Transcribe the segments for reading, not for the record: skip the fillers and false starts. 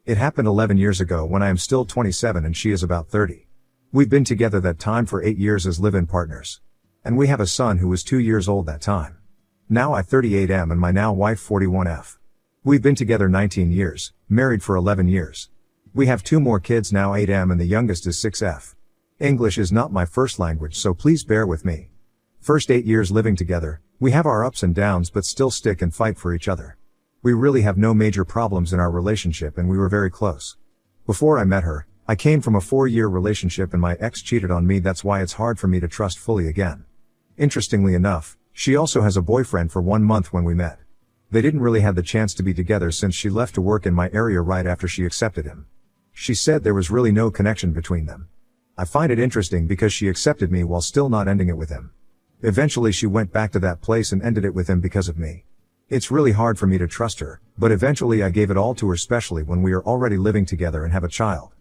It happened 11 years ago when I am still 27 and she is about 30. We've been together that time for 8 years as live-in partners. And we have a son who was 2 years old that time. Now I 38M and my now wife 41F. We've been together 19 years, married for 11 years. We have 2 more kids now 8M and the youngest is 6F. English is not my first language so please bear with me. First 8 years living together, we have our ups and downs but still stick and fight for each other. We really have no major problems in our relationship and we were very close. Before I met her, I came from a 4-year relationship and my ex cheated on me, that's why it's hard for me to trust fully again. Interestingly enough, she also has a boyfriend for 1 month when we met. They didn't really have the chance to be together since she left to work in my area right after she accepted him. She said there was really no connection between them. I find it interesting because she accepted me while still not ending it with him. Eventually she went back to that place and ended it with him because of me. It's really hard for me to trust her, but eventually I gave it all to her, especially when we are already living together and have a child.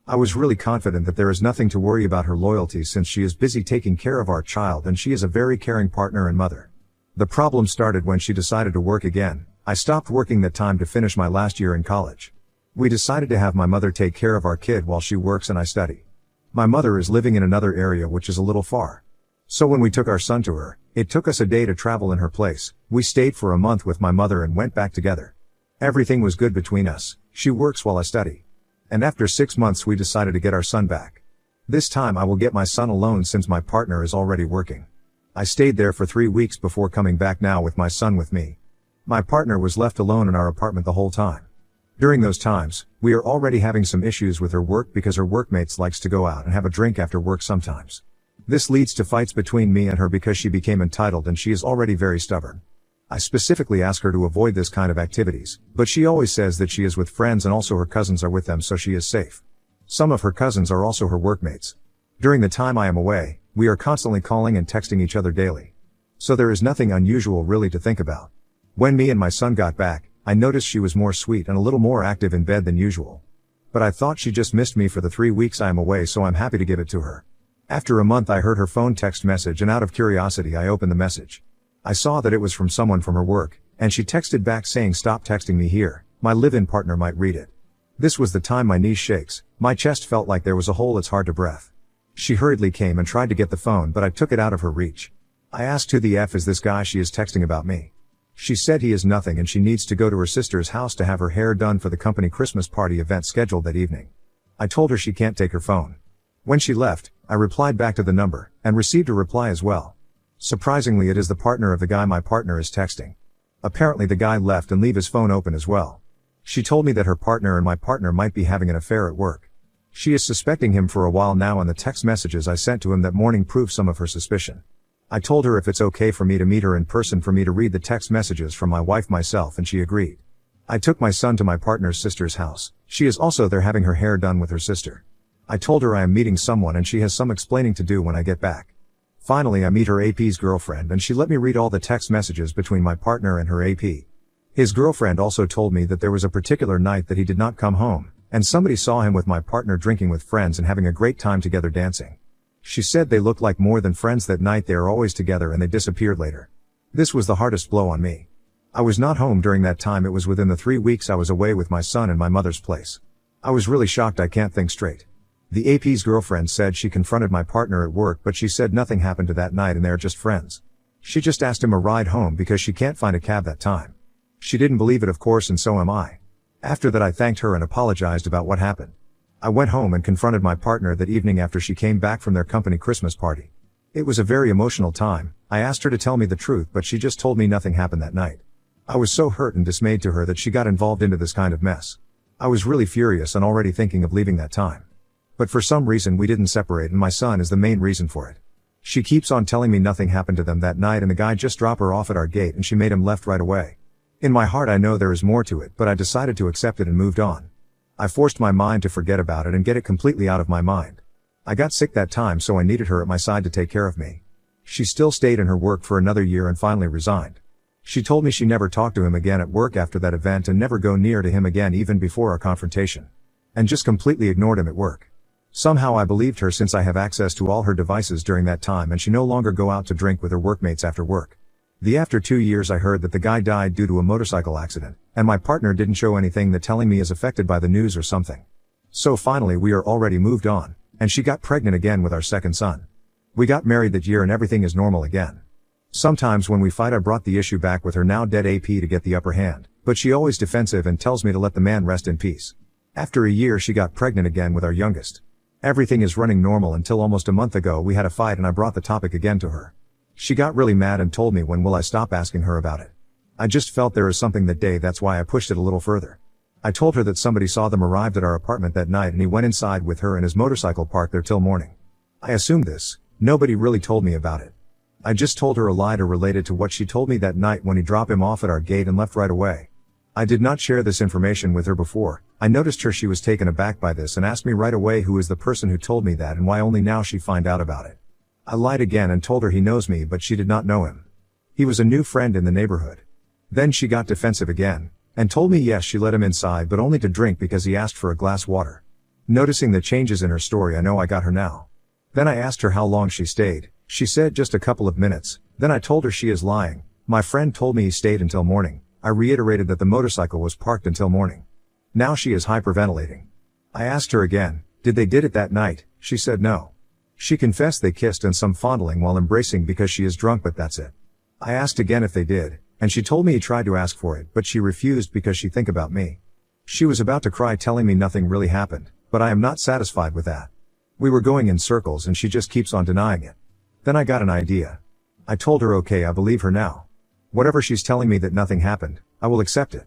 I was really confident that there is nothing to worry about her loyalty since she is busy taking care of our child and she is a very caring partner and mother. The problem started when she decided to work again. I stopped working that time to finish my last year in college. We decided to have my mother take care of our kid while she works and I study. My mother is living in another area which is a little far. So when we took our son to her, it took us a day to travel in her place. We stayed for a month with my mother and went back together. Everything was good between us. She works while I study. And after 6 months we decided to get our son back. This time I will get my son alone since my partner is already working. I stayed there for 3 weeks before coming back now with my son with me. My partner was left alone in our apartment the whole time. During those times, we are already having some issues with her work because her workmates likes to go out and have a drink after work sometimes. This leads to fights between me and her because she became entitled and she is already very stubborn. I specifically ask her to avoid this kind of activities, but she always says that she is with friends and also her cousins are with them so she is safe. Some of her cousins are also her workmates. During the time I am away, we are constantly calling and texting each other daily. So there is nothing unusual really to think about. When me and my son got back, I noticed she was more sweet and a little more active in bed than usual. But I thought she just missed me for the 3 weeks I am away so I'm happy to give it to her. After a month I heard her phone text message and out of curiosity I opened the message. I saw that it was from someone from her work, and she texted back saying stop texting me here, my live-in partner might read it. This was the time my knees shakes, my chest felt like there was a hole, it's hard to breathe. She hurriedly came and tried to get the phone but I took it out of her reach. I asked who the F is this guy she is texting about me. She said he is nothing and she needs to go to her sister's house to have her hair done for the company Christmas party event scheduled that evening. I told her she can't take her phone. When she left, I replied back to the number, and received a reply as well. Surprisingly, it is the partner of the guy my partner is texting. Apparently the guy left and leave his phone open as well. She told me that her partner and my partner might be having an affair at work. She is suspecting him for a while now and the text messages I sent to him that morning prove some of her suspicion. I told her if it's okay for me to meet her in person for me to read the text messages from my wife myself and she agreed. I took my son to my partner's sister's house. She is also there having her hair done with her sister. I told her I am meeting someone and she has some explaining to do when I get back. Finally I meet her AP's girlfriend and she let me read all the text messages between my partner and her AP. His girlfriend also told me that there was a particular night that he did not come home, and somebody saw him with my partner drinking with friends and having a great time together dancing. She said they looked like more than friends that night, they are always together and they disappeared later. This was the hardest blow on me. I was not home during that time, it was within the 3 weeks I was away with my son in my mother's place. I was really shocked, I can't think straight. The AP's girlfriend said she confronted my partner at work but she said nothing happened to that night and they are just friends. She just asked him a ride home because she can't find a cab that time. She didn't believe it of course and so am I. After that I thanked her and apologized about what happened. I went home and confronted my partner that evening after she came back from their company Christmas party. It was a very emotional time. I asked her to tell me the truth but she just told me nothing happened that night. I was so hurt and dismayed to her that she got involved into this kind of mess. I was really furious and already thinking of leaving that time. But for some reason we didn't separate and my son is the main reason for it. She keeps on telling me nothing happened to them that night and the guy just dropped her off at our gate and she made him left right away. In my heart I know there is more to it but I decided to accept it and moved on. I forced my mind to forget about it and get it completely out of my mind. I got sick that time so I needed her at my side to take care of me. She still stayed in her work for another year and finally resigned. She told me she never talked to him again at work after that event and never go near to him again even before our confrontation. And just completely ignored him at work. Somehow I believed her since I have access to all her devices during that time and she no longer go out to drink with her workmates after work. After 2 years I heard that the guy died due to a motorcycle accident, And my partner didn't show anything that telling me is affected by the news or something. So finally we are already moved on, and she got pregnant again with our second son. We got married that year and everything is normal again. Sometimes when we fight I brought the issue back with her now dead AP to get the upper hand, but she always defensive and tells me to let the man rest in peace. After a year she got pregnant again with our youngest. Everything is running normal until almost a month ago we had a fight and I brought the topic again to her. She got really mad and told me when will I stop asking her about it. I just felt there is something that day, that's why I pushed it a little further. I told her that somebody saw them arrived at our apartment that night and he went inside with her and his motorcycle parked there till morning. I assumed this. Nobody really told me about it. I just told her a lie related to what she told me that night when he dropped him off at our gate and left right away. I did not share this information with her before. I noticed she was taken aback by this and asked me right away who is the person who told me that and why only now she find out about it. I lied again and told her he knows me but she did not know him. He was a new friend in the neighborhood. Then she got defensive again, and told me yes she let him inside but only to drink because he asked for a glass water. Noticing the changes in her story I know I got her now. Then I asked her how long she stayed. She said just a couple of minutes. Then I told her she is lying. My friend told me he stayed until morning. I reiterated that the motorcycle was parked until morning. Now she is hyperventilating. I asked her again, did they did it that night? She said no. She confessed they kissed and some fondling while embracing because she is drunk but that's it. I asked again if they did, and she told me he tried to ask for it but she refused because she think about me. She was about to cry telling me nothing really happened, but I am not satisfied with that. We were going in circles and she just keeps on denying it. Then I got an idea. I told her okay I believe her now. Whatever she's telling me that nothing happened, I will accept it.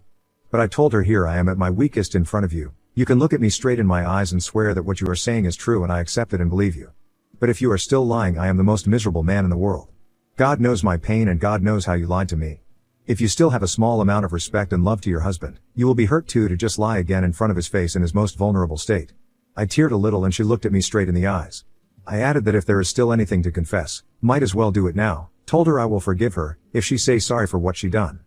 But I told her here I am at my weakest in front of you. You can look at me straight in my eyes and swear that what you are saying is true and I accept it and believe you. But if you are still lying I am the most miserable man in the world. God knows my pain and God knows how you lied to me. If you still have a small amount of respect and love to your husband, you will be hurt too to just lie again in front of his face in his most vulnerable state. I teared a little and she looked at me straight in the eyes. I added that if there is still anything to confess, might as well do it now. Told her I will forgive her, if she say sorry for what she done.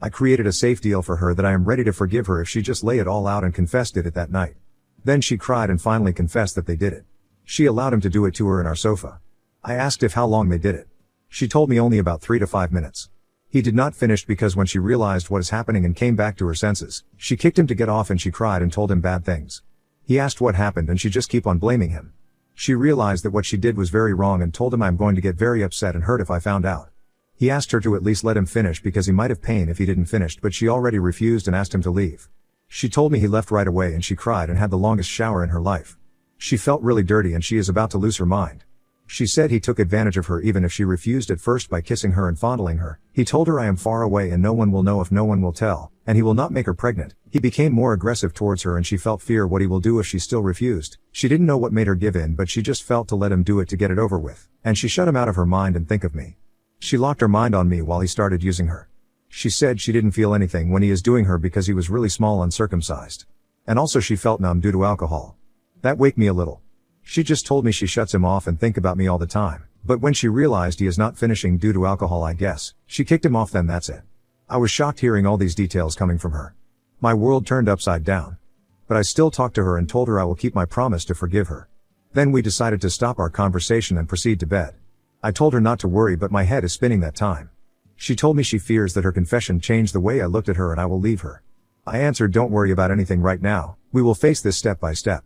I created a safe deal for her that I am ready to forgive her if she just lay it all out and confessed it that night. Then she cried and finally confessed that they did it. She allowed him to do it to her in our sofa. I asked if how long they did it. She told me only about 3 to 5 minutes. He did not finish because when she realized what is happening and came back to her senses, she kicked him to get off and she cried and told him bad things. He asked what happened and she just keep on blaming him. She realized that what she did was very wrong and told him I'm going to get very upset and hurt if I found out. He asked her to at least let him finish because he might have pain if he didn't finish but she already refused and asked him to leave. She told me he left right away and she cried and had the longest shower in her life. She felt really dirty and she is about to lose her mind. She said he took advantage of her even if she refused at first by kissing her and fondling her. He told her I am far away and no one will know if no one will tell, and he will not make her pregnant. He became more aggressive towards her and she felt fear what he will do if she still refused. She didn't know what made her give in but she just felt to let him do it to get it over with, and she shut him out of her mind and think of me. She locked her mind on me while he started using her. She said she didn't feel anything when he is doing her because he was really small uncircumcised. And also she felt numb due to alcohol. That waked me a little. She just told me she shuts him off and think about me all the time, but when she realized he is not finishing due to alcohol I guess, she kicked him off then that's it. I was shocked hearing all these details coming from her. My world turned upside down. But I still talked to her and told her I will keep my promise to forgive her. Then we decided to stop our conversation and proceed to bed. I told her not to worry but my head is spinning that time. She told me she fears that her confession changed the way I looked at her and I will leave her. I answered don't worry about anything right now, we will face this step by step.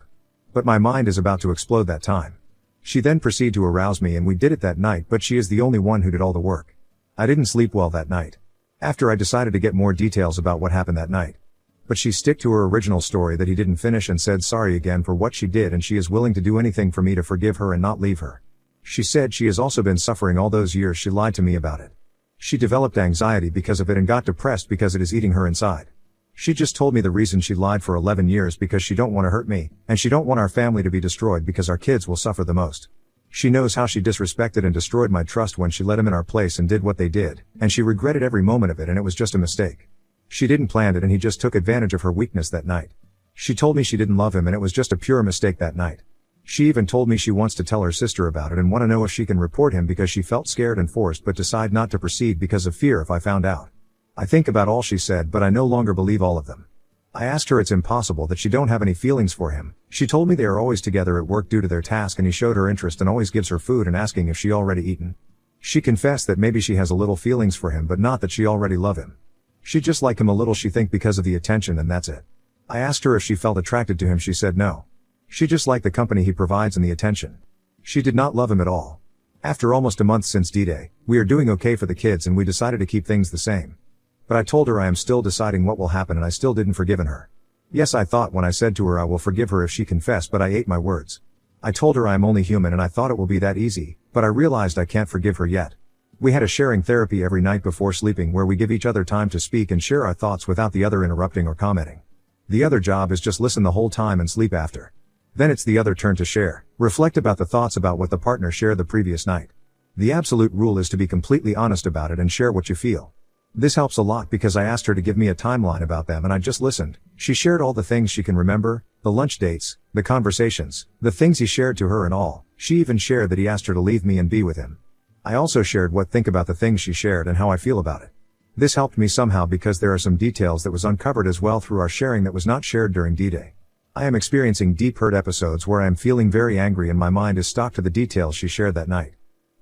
But my mind is about to explode that time. She then proceeded to arouse me and we did it that night but she is the only one who did all the work. I didn't sleep well that night. After I decided to get more details about what happened that night. But she stick to her original story that he didn't finish and said sorry again for what she did and she is willing to do anything for me to forgive her and not leave her. She said she has also been suffering all those years she lied to me about it. She developed anxiety because of it and got depressed because it is eating her inside. She just told me the reason she lied for 11 years because she don't want to hurt me, and she don't want our family to be destroyed because our kids will suffer the most. She knows how she disrespected and destroyed my trust when she let him in our place and did what they did, and she regretted every moment of it and it was just a mistake. She didn't plan it and he just took advantage of her weakness that night. She told me she didn't love him and it was just a pure mistake that night. She even told me she wants to tell her sister about it and want to know if she can report him because she felt scared and forced but decide not to proceed because of fear if I found out. I think about all she said but I no longer believe all of them. I asked her it's impossible that she don't have any feelings for him. She told me they are always together at work due to their task and he showed her interest and always gives her food and asking if she already eaten. She confessed that maybe she has a little feelings for him but not that she already love him. She just liked him a little, she think, because of the attention, and that's it. I asked her if she felt attracted to him, she said no. She just liked the company he provides and the attention. She did not love him at all. After almost a month since D-Day, we are doing okay for the kids and we decided to keep things the same. But I told her I am still deciding what will happen and I still didn't forgiven her. Yes, I thought when I said to her I will forgive her if she confessed, but I ate my words. I told her I am only human and I thought it will be that easy, but I realized I can't forgive her yet. We had a sharing therapy every night before sleeping where we give each other time to speak and share our thoughts without the other interrupting or commenting. The other job is just listen the whole time and sleep after. Then it's the other turn to share, reflect about the thoughts about what the partner shared the previous night. The absolute rule is to be completely honest about it and share what you feel. This helps a lot because I asked her to give me a timeline about them and I just listened. She shared all the things she can remember, the lunch dates, the conversations, the things he shared to her and all. She even shared that he asked her to leave me and be with him. I also shared what I think about the things she shared and how I feel about it. This helped me somehow because there are some details that was uncovered as well through our sharing that was not shared during D-Day. I am experiencing deep hurt episodes where I am feeling very angry and my mind is stuck to the details she shared that night.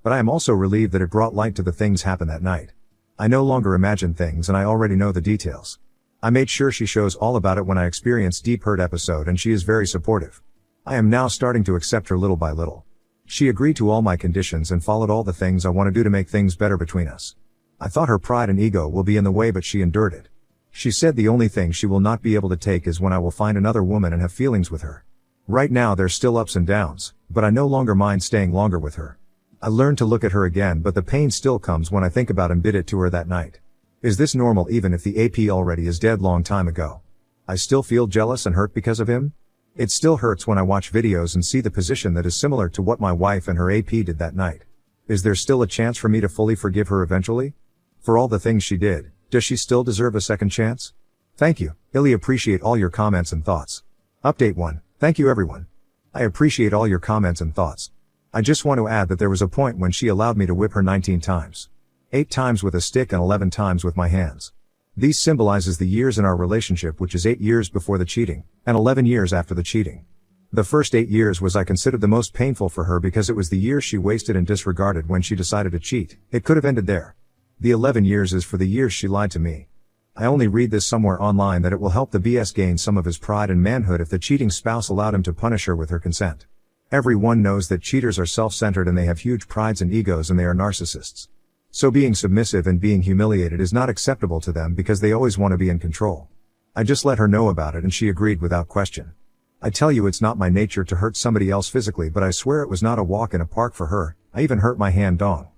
But I am also relieved that it brought light to the things happened that night. I no longer imagine things and I already know the details. I made sure she shows all about it when I experience deep hurt episode and she is very supportive. I am now starting to accept her little by little. She agreed to all my conditions and followed all the things I want to do to make things better between us. I thought her pride and ego will be in the way, but she endured it. She said the only thing she will not be able to take is when I will find another woman and have feelings with her. Right now there's still ups and downs, but I no longer mind staying longer with her. I learned to look at her again, but the pain still comes when I think about and did it to her that night. Is this normal even if the AP already is dead long time ago? I still feel jealous and hurt because of him? It still hurts when I watch videos and see the position that is similar to what my wife and her AP did that night. Is there still a chance for me to fully forgive her eventually? For all the things she did, does she still deserve a second chance? Thank you, Illy. Appreciate all your comments and thoughts. Update 1. Thank you everyone. I appreciate all your comments and thoughts. I just want to add that there was a point when she allowed me to whip her 19 times. 8 times with a stick and 11 times with my hands. These symbolizes the years in our relationship, which is 8 years before the cheating, and 11 years after the cheating. The first 8 years was I considered the most painful for her because it was the years she wasted and disregarded when she decided to cheat. It could have ended there. The 11 years is for the years she lied to me. I only read this somewhere online that it will help the BS gain some of his pride and manhood if the cheating spouse allowed him to punish her with her consent. Everyone knows that cheaters are self-centered and they have huge prides and egos and they are narcissists. So being submissive and being humiliated is not acceptable to them because they always want to be in control. I just let her know about it and she agreed without question. I tell you, it's not my nature to hurt somebody else physically, but I swear it was not a walk in a park for her. I even hurt my hand dong.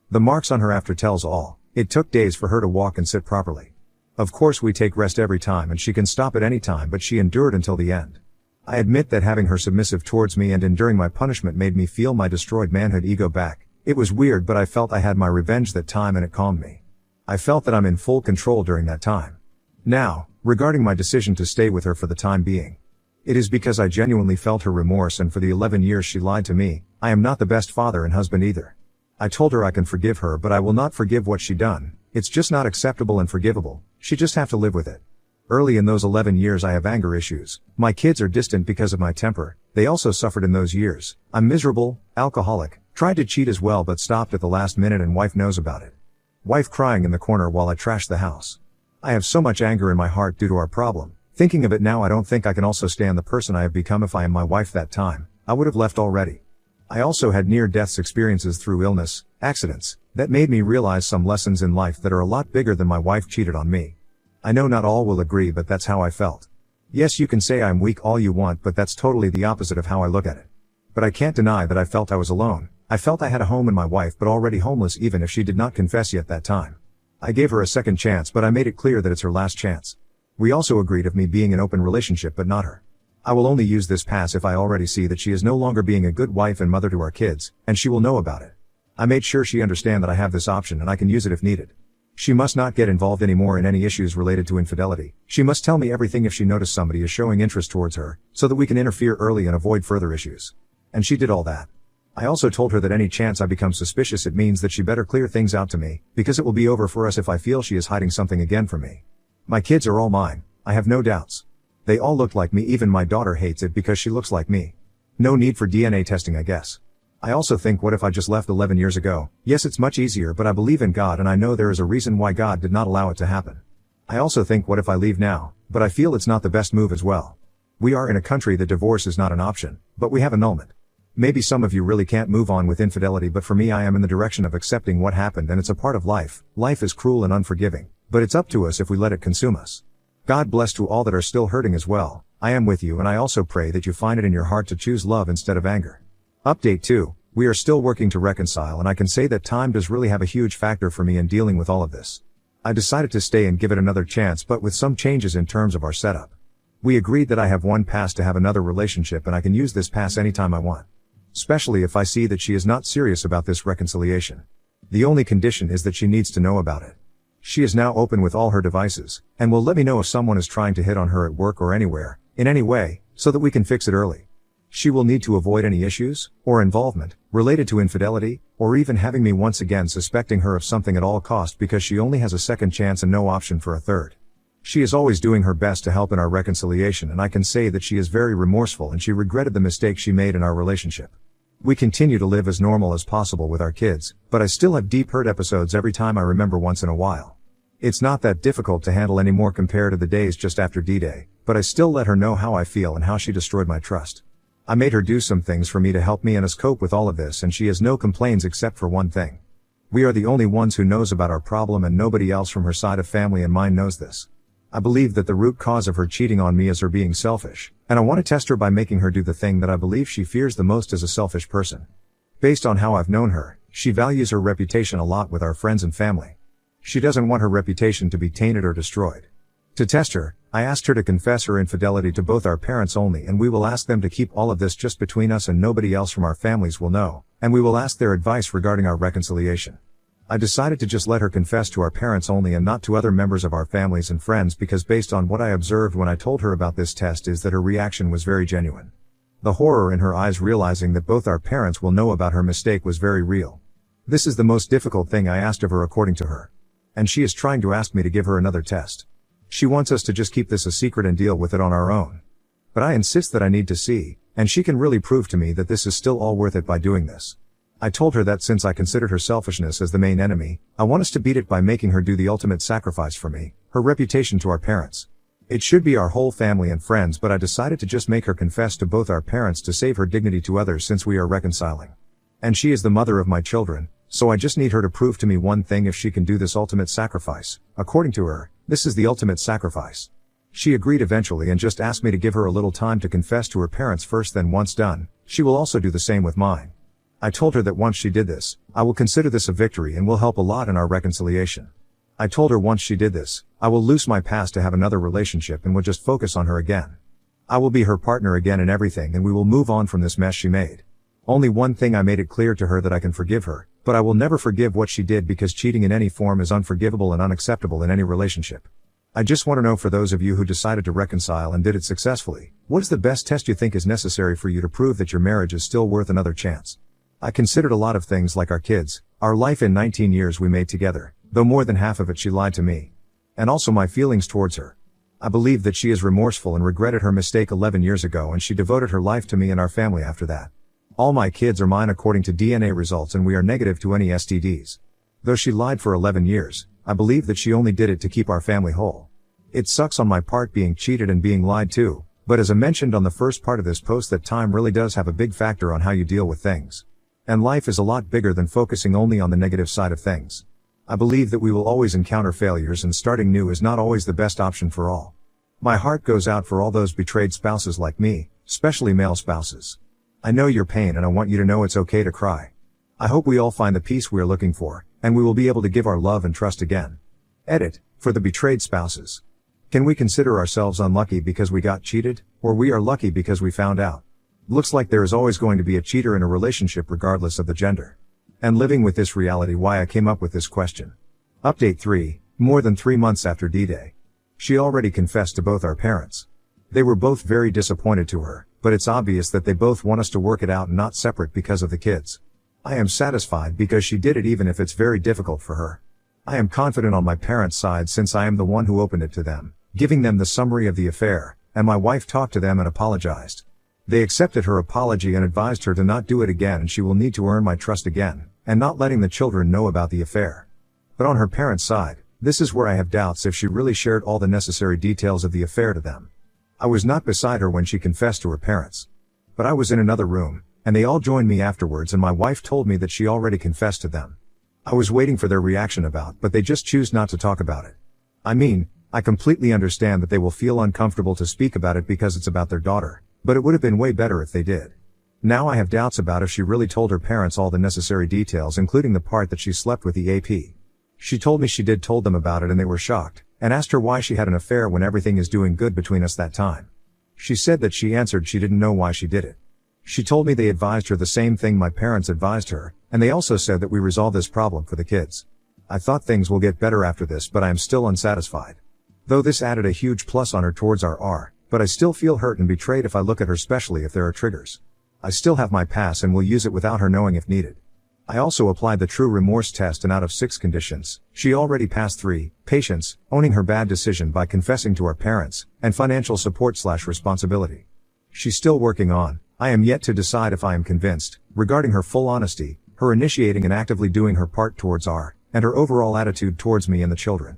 The marks on her after tells all. It took days for her to walk and sit properly. Of course we take rest every time and she can stop at any time, but she endured until the end. I admit that having her submissive towards me and enduring my punishment made me feel my destroyed manhood ego back. It was weird, but I felt I had my revenge that time and it calmed me. I felt that I'm in full control during that time. Now, regarding my decision to stay with her for the time being. It is because I genuinely felt her remorse, and for the 11 years she lied to me, I am not the best father and husband either. I told her I can forgive her, but I will not forgive what she done. It's just not acceptable and forgivable. She just have to live with it. Early in those 11 years I have anger issues. My kids are distant because of my temper. They also suffered in those years. I'm miserable, alcoholic, tried to cheat as well but stopped at the last minute and wife knows about it. Wife crying in the corner while I trash the house. I have so much anger in my heart due to our problem. Thinking of it now, I don't think I can also stand the person I have become. If I am my wife that time, I would have left already. I also had near-death experiences through illness, accidents, that made me realize some lessons in life that are a lot bigger than my wife cheated on me. I know not all will agree, but that's how I felt. Yes, you can say I'm weak all you want, but that's totally the opposite of how I look at it. But I can't deny that I felt I was alone. I felt I had a home in my wife, but already homeless even if she did not confess yet that time. I gave her a second chance, but I made it clear that it's her last chance. We also agreed of me being an open relationship but not her. I will only use this pass if I already see that she is no longer being a good wife and mother to our kids, and she will know about it. I made sure she understand that I have this option and I can use it if needed. She must not get involved anymore in any issues related to infidelity. She must tell me everything if she notices somebody is showing interest towards her, so that we can interfere early and avoid further issues. And she did all that. I also told her that any chance I become suspicious, it means that she better clear things out to me, because it will be over for us if I feel she is hiding something again from me. My kids are all mine, I have no doubts. They all look like me, even my daughter hates it because she looks like me. No need for DNA testing, I guess. I also think, what if I just left 11 years ago? Yes, it's much easier, but I believe in God and I know there is a reason why God did not allow it to happen. I also think what if I leave now, but I feel it's not the best move as well. We are in a country that divorce is not an option, but we have annulment. Maybe some of you really can't move on with infidelity, but for me I am in the direction of accepting what happened, and it's a part of life. Life is cruel and unforgiving, but it's up to us if we let it consume us. God bless to all that are still hurting as well. I am with you, and I also pray that you find it in your heart to choose love instead of anger. Update 2. We are still working to reconcile, and I can say that time does really have a huge factor for me in dealing with all of this. I decided to stay and give it another chance, but with some changes in terms of our setup. We agreed that I have one pass to have another relationship, and I can use this pass anytime I want. Especially if I see that she is not serious about this reconciliation. The only condition is that she needs to know about it. She is now open with all her devices, and will let me know if someone is trying to hit on her at work or anywhere, in any way, so that we can fix it early. She will need to avoid any issues, or involvement, related to infidelity, or even having me once again suspecting her of something at all cost, because she only has a second chance and no option for a third. She is always doing her best to help in our reconciliation, and I can say that she is very remorseful and she regretted the mistake she made in our relationship. We continue to live as normal as possible with our kids, but I still have deep hurt episodes every time I remember once in a while. It's not that difficult to handle anymore compared to the days just after D-Day, but I still let her know how I feel and how she destroyed my trust. I made her do some things for me to help me and us cope with all of this, and she has no complaints except for one thing. We are the only ones who knows about our problem, and nobody else from her side of family and mine knows this. I believe that the root cause of her cheating on me is her being selfish, and I want to test her by making her do the thing that I believe she fears the most as a selfish person. Based on how I've known her, she values her reputation a lot with our friends and family. She doesn't want her reputation to be tainted or destroyed. To test her, I asked her to confess her infidelity to both our parents only, and we will ask them to keep all of this just between us and nobody else from our families will know, and we will ask their advice regarding our reconciliation. I decided to just let her confess to our parents only and not to other members of our families and friends, because based on what I observed when I told her about this test is that her reaction was very genuine. The horror in her eyes realizing that both our parents will know about her mistake was very real. This is the most difficult thing I asked of her according to her. And she is trying to ask me to give her another test. She wants us to just keep this a secret and deal with it on our own. But I insist that I need to see, and she can really prove to me that this is still all worth it by doing this. I told her that since I considered her selfishness as the main enemy, I want us to beat it by making her do the ultimate sacrifice for me, her reputation to our parents. It should be our whole family and friends, but I decided to just make her confess to both our parents to save her dignity to others since we are reconciling. And she is the mother of my children, so I just need her to prove to me one thing: if she can do this ultimate sacrifice. According to her, this is the ultimate sacrifice. She agreed eventually and just asked me to give her a little time to confess to her parents first, then once done, she will also do the same with mine. I told her that once she did this, I will consider this a victory and will help a lot in our reconciliation. I told her once she did this, I will loose my past to have another relationship and will just focus on her again. I will be her partner again in everything, and we will move on from this mess she made. Only one thing: I made it clear to her that I can forgive her, but I will never forgive what she did, because cheating in any form is unforgivable and unacceptable in any relationship. I just want to know, for those of you who decided to reconcile and did it successfully, what is the best test you think is necessary for you to prove that your marriage is still worth another chance? I considered a lot of things, like our kids, our life in 19 years we made together, though more than half of it she lied to me. And also my feelings towards her. I believe that she is remorseful and regretted her mistake 11 years ago, and she devoted her life to me and our family after that. All my kids are mine according to DNA results, and we are negative to any STDs. Though she lied for 11 years, I believe that she only did it to keep our family whole. It sucks on my part being cheated and being lied to, but as I mentioned on the first part of this post, that time really does have a big factor on how you deal with things. And life is a lot bigger than focusing only on the negative side of things. I believe that we will always encounter failures, and starting new is not always the best option for all. My heart goes out for all those betrayed spouses like me, especially male spouses. I know your pain, and I want you to know it's okay to cry. I hope we all find the peace we are looking for, and we will be able to give our love and trust again. Edit. For the betrayed spouses. Can we consider ourselves unlucky because we got cheated, or we are lucky because we found out? Looks like there is always going to be a cheater in a relationship regardless of the gender. And living with this reality, why I came up with this question. Update 3. More than 3 months after D-Day. She already confessed to both our parents. They were both very disappointed to her, but it's obvious that they both want us to work it out and not separate because of the kids. I am satisfied because she did it, even if it's very difficult for her. I am confident on my parents' side, since I am the one who opened it to them, giving them the summary of the affair, and my wife talked to them and apologized. They accepted her apology and advised her to not do it again, and she will need to earn my trust again, and not letting the children know about the affair. But on her parents' side, This is where I have doubts if she really shared all the necessary details of the affair to them. I was not beside her when she confessed to her parents. But I was in another room, and they all joined me afterwards, and my wife told me that she already confessed to them. I was waiting for their reaction but they just choose not to talk about it. I mean, I completely understand that they will feel uncomfortable to speak about it because it's about their daughter, but it would have been way better if they did. Now I have doubts about if she really told her parents all the necessary details, including the part that she slept with the AP. She told me she told them about it and they were shocked, and asked her why she had an affair when everything is doing good between us that time. She said that she answered she didn't know why she did it. She told me they advised her the same thing my parents advised her, and they also said that we resolve this problem for the kids. I thought things will get better after this, but I am still unsatisfied. Though this added a huge plus on her towards our but I still feel hurt and betrayed if I look at her, especially if there are triggers. I still have my pass and will use it without her knowing if needed. I also applied the true remorse test, and out of 6 conditions, she already passed 3: patience, owning her bad decision by confessing to our parents, and financial support/responsibility. She's still working on. I am yet to decide if I am convinced, regarding her full honesty, her initiating and actively doing her part towards and her overall attitude towards me and the children.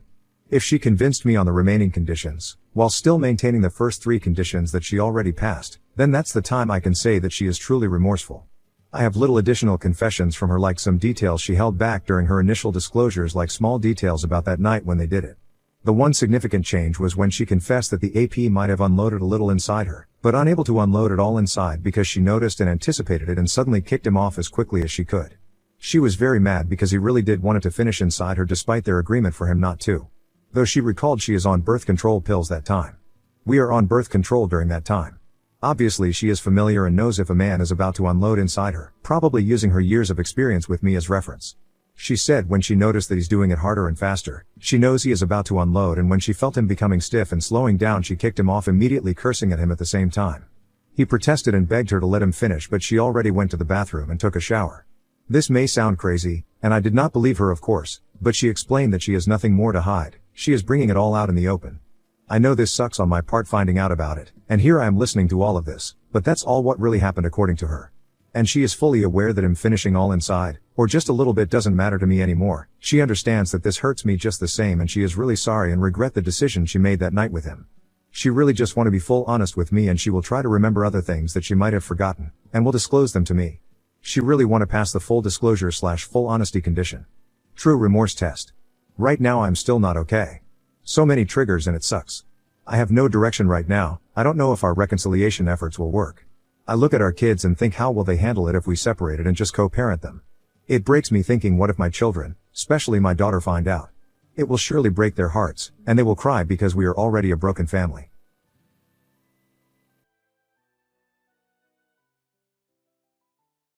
If she convinced me on the remaining conditions, while still maintaining the first 3 conditions that she already passed, then that's the time I can say that she is truly remorseful. I have little additional confessions from her, like some details she held back during her initial disclosures, like small details about that night when they did it. The one significant change was when she confessed that the AP might have unloaded a little inside her, but unable to unload it all inside because she noticed and anticipated it and suddenly kicked him off as quickly as she could. She was very mad because he really did want it to finish inside her despite their agreement for him not to. Though she recalled she is on birth control pills that time. We are on birth control during that time. Obviously she is familiar and knows if a man is about to unload inside her, probably using her years of experience with me as reference. She said when she noticed that he's doing it harder and faster, she knows he is about to unload, and when she felt him becoming stiff and slowing down, she kicked him off, immediately cursing at him at the same time. He protested and begged her to let him finish, but she already went to the bathroom and took a shower. This may sound crazy, and I did not believe her, of course, but she explained that she has nothing more to hide. She is bringing it all out in the open. I know this sucks on my part finding out about it, and here I am listening to all of this, but that's all what really happened according to her. And she is fully aware that him finishing all inside, or just a little bit, doesn't matter to me anymore. She understands that this hurts me just the same, and she is really sorry and regret the decision she made that night with him. She really just want to be full honest with me, and she will try to remember other things that she might have forgotten, and will disclose them to me. She really want to pass the full disclosure/full honesty condition. True remorse test. Right now I'm still not okay. So many triggers and it sucks. I have no direction right now. I don't know if our reconciliation efforts will work. I look at our kids and think, how will they handle it if we separated and just co-parent them? It breaks me thinking, what if my children, especially my daughter, find out? It will surely break their hearts, and they will cry because we are already a broken family.